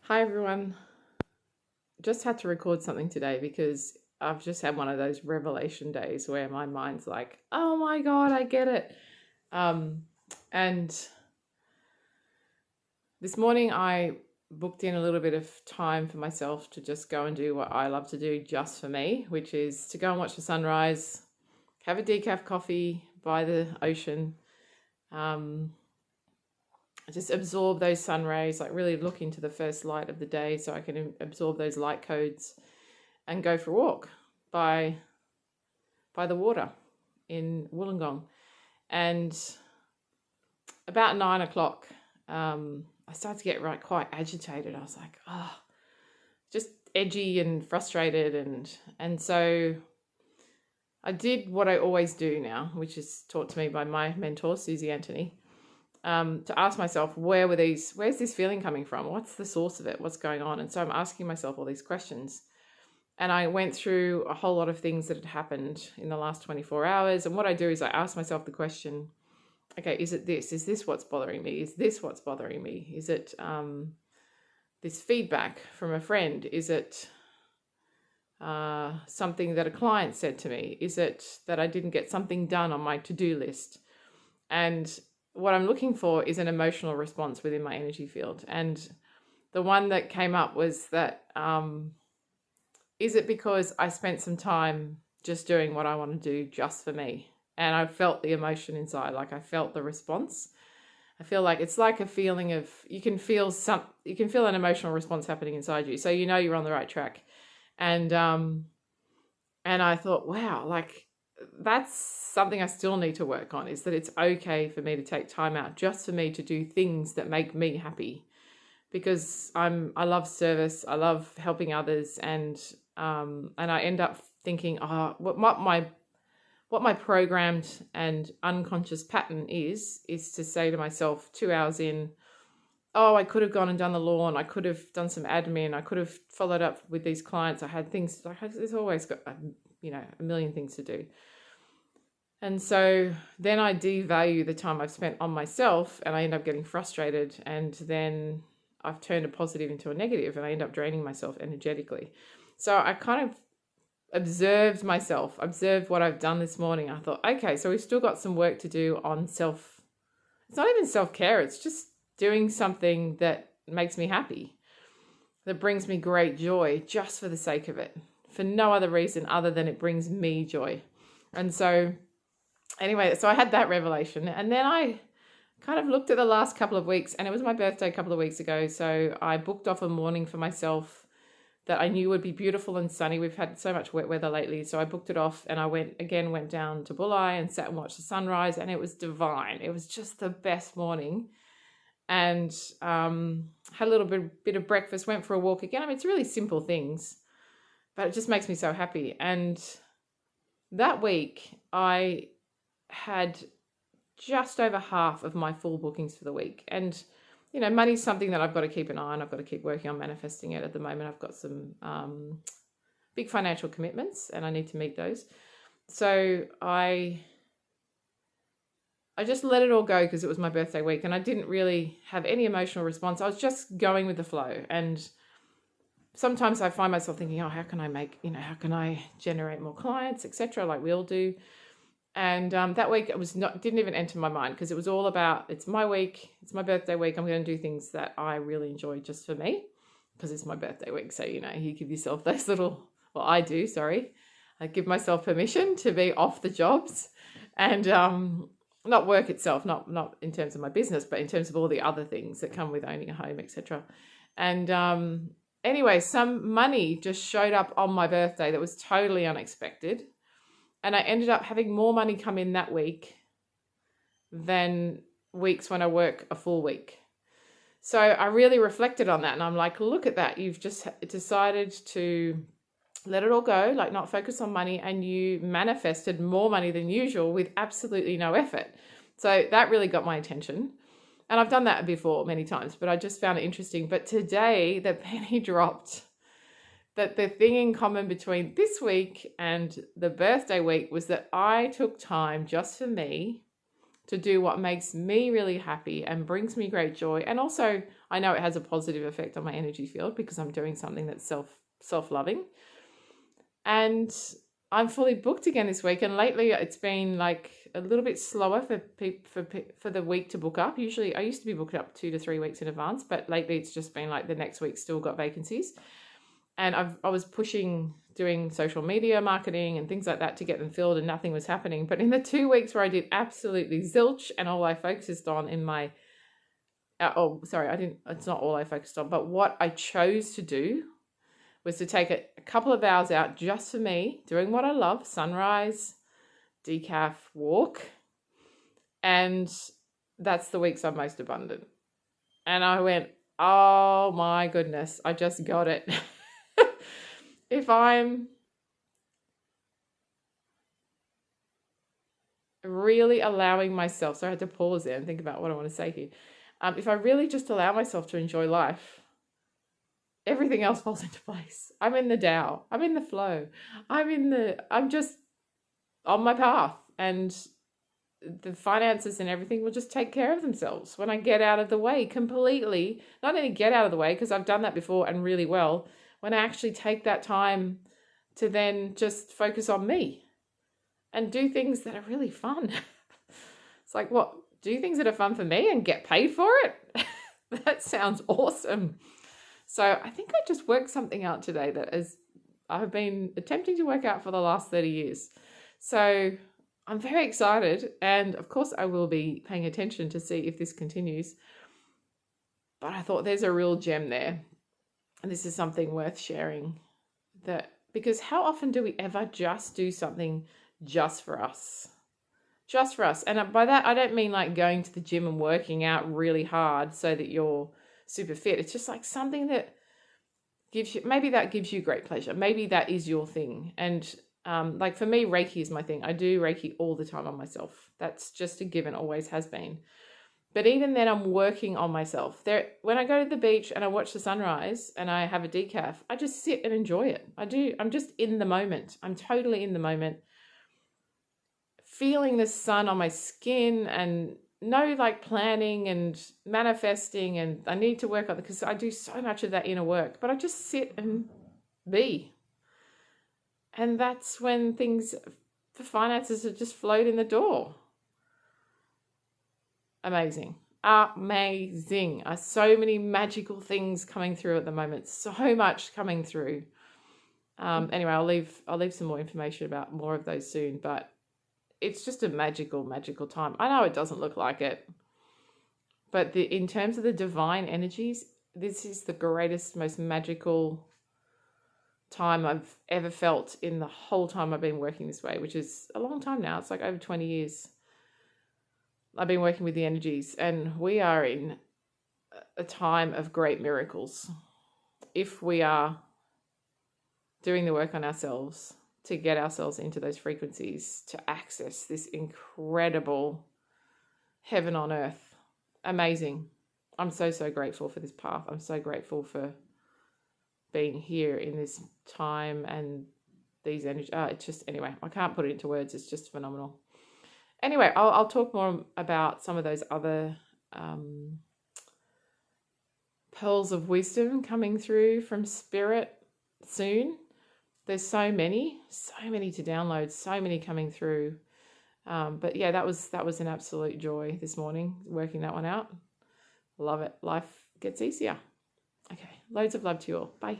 Hi everyone. Just had to record something today because I've just had one of those revelation days where my mind's like, "Oh my god, I get it." Um and this morning I booked in a little bit of time for myself to just go and do what I love to do just for me, which is to go and watch the sunrise, have a decaf coffee by the ocean, um just absorb those sun rays, like really look into the first light of the day so I can absorb those light codes and go for a walk by the water in Wollongong. And about 9 o'clock, I started to get quite agitated. I was like, just edgy and frustrated, and so I did what I always do now, which is taught to me by my mentor Susie Anthony, to ask myself, where's this feeling coming from? What's the source of it? What's going on? And so I'm asking myself all these questions. And I went through a whole lot of things that had happened in the last 24 hours. And what I do is I ask myself the question, okay, is it this? Is this what's bothering me? Is this what's bothering me? Is it this feedback from a friend? Is it something that a client said to me? Is it that I didn't get something done on my to-do list? And what I'm looking for is an emotional response within my energy field. And the one that came up was that, is it because I spent some time just doing what I want to do just for me? And I felt the emotion inside, like I felt the response. I feel like it's like a feeling of, you can feel an emotional response happening inside you. So you know you're on the right track. And I thought, wow, like that's something I still need to work on, is that it's okay for me to take time out just for me to do things that make me happy, because I love service, I love helping others, and I end up thinking, what my programmed and unconscious pattern is to say to myself 2 hours in, I could have gone and done the lawn, I could have done some admin, I could have followed up with these clients, there's always got a million things to do. And so then I devalue the time I've spent on myself, and I end up getting frustrated, and then I've turned a positive into a negative, and I end up draining myself energetically. So I kind of observed what I've done this morning. I thought, okay, so we've still got some work to do on it's not even self-care, it's just doing something that makes me happy, that brings me great joy, just for the sake of it, for no other reason other than it brings me joy. And so anyway, so I had that revelation, and then I kind of looked at the last couple of weeks, and it was my birthday a couple of weeks ago. So I booked off a morning for myself that I knew would be beautiful and sunny. We've had so much wet weather lately. So I booked it off, and I went down to Bulli and sat and watched the sunrise, and it was divine. It was just the best morning. And had a little bit of breakfast, went for a walk again. I mean, it's really simple things, but it just makes me so happy. And that week I had just over half of my full bookings for the week. And money's something that I've got to keep an eye on. I've got to keep working on manifesting it. At the moment, I've got some big financial commitments, and I need to meet those. So I just let it all go, because it was my birthday week, and I didn't really have any emotional response. I was just going with the flow. And sometimes I find myself thinking, how can I generate more clients, etc., like we all do. And that week didn't even enter my mind, because it was all about, it's my week, it's my birthday week. I'm going to do things that I really enjoy just for me, because it's my birthday week. So, you give yourself those I do, sorry. I give myself permission to be off the jobs, and not work itself, not in terms of my business, but in terms of all the other things that come with owning a home, etc. And anyway, some money just showed up on my birthday that was totally unexpected. And I ended up having more money come in that week than weeks when I work a full week. So I really reflected on that, and I'm like, look at that. You've just decided to let it all go, like not focus on money, and you manifested more money than usual with absolutely no effort. So that really got my attention. And I've done that before many times, but I just found it interesting. But today the penny dropped. That the thing in common between this week and the birthday week was that I took time just for me to do what makes me really happy and brings me great joy. And also, I know it has a positive effect on my energy field because I'm doing something that's self-loving. And I'm fully booked again this week. And lately it's been like a little bit slower for the week to book up. Usually I used to be booked up 2 to 3 weeks in advance, but lately it's just been like the next week still got vacancies. And I was pushing, doing social media marketing and things like that to get them filled, and nothing was happening. But in the 2 weeks where I did absolutely zilch, and all I focused on in my, it's not all I focused on, but what I chose to do was to take a couple of hours out just for me, doing what I love, sunrise, decaf, walk. And that's the weeks I'm most abundant. And I went, oh my goodness, I just got it. If I'm really allowing myself, so I had to pause there and think about what I want to say here. If I really just allow myself to enjoy life, everything else falls into place. I'm in the Tao. I'm in the flow. I'm just on my path, and the finances and everything will just take care of themselves when I get out of the way completely. Not only get out of the way, because I've done that before and really well, when I actually take that time to then just focus on me and do things that are really fun. It's like, what? Do things that are fun for me and get paid for it? That sounds awesome. So I think I just worked something out today that I've been attempting to work out for the last 30 years. So I'm very excited. And of course I will be paying attention to see if this continues. But I thought there's a real gem there. And this is something worth sharing, because how often do we ever just do something just for us? Just for us. And by that, I don't mean like going to the gym and working out really hard so that you're super fit. It's just like something that maybe that gives you great pleasure. Maybe that is your thing. And like for me, Reiki is my thing. I do Reiki all the time on myself. That's just a given, always has been. But even then, I'm working on myself. When I go to the beach and I watch the sunrise and I have a decaf, I just sit and enjoy it. I'm just in the moment. I'm totally in the moment, feeling the sun on my skin, and no like planning and manifesting, and I need to work on it because I do so much of that inner work. But I just sit and be. And that's when the finances are just flowed in the door. Amazing. So many magical things coming through at the moment. So much coming through. Anyway, I'll leave some more information about more of those soon, but it's just a magical, magical time. I know it doesn't look like it, but in terms of the divine energies, this is the greatest, most magical time I've ever felt in the whole time I've been working this way, which is a long time now. It's like over 20 years. I've been working with the energies, and we are in a time of great miracles if we are doing the work on ourselves to get ourselves into those frequencies, to access this incredible heaven on earth. Amazing. I'm so, so grateful for this path. I'm so grateful for being here in this time and these energies. It's just, anyway, I can't put it into words. It's just phenomenal. Anyway, I'll talk more about some of those other pearls of wisdom coming through from Spirit soon. There's so many to download, so many coming through. But yeah, that was an absolute joy this morning, working that one out. Love it. Life gets easier. Okay, loads of love to you all. Bye.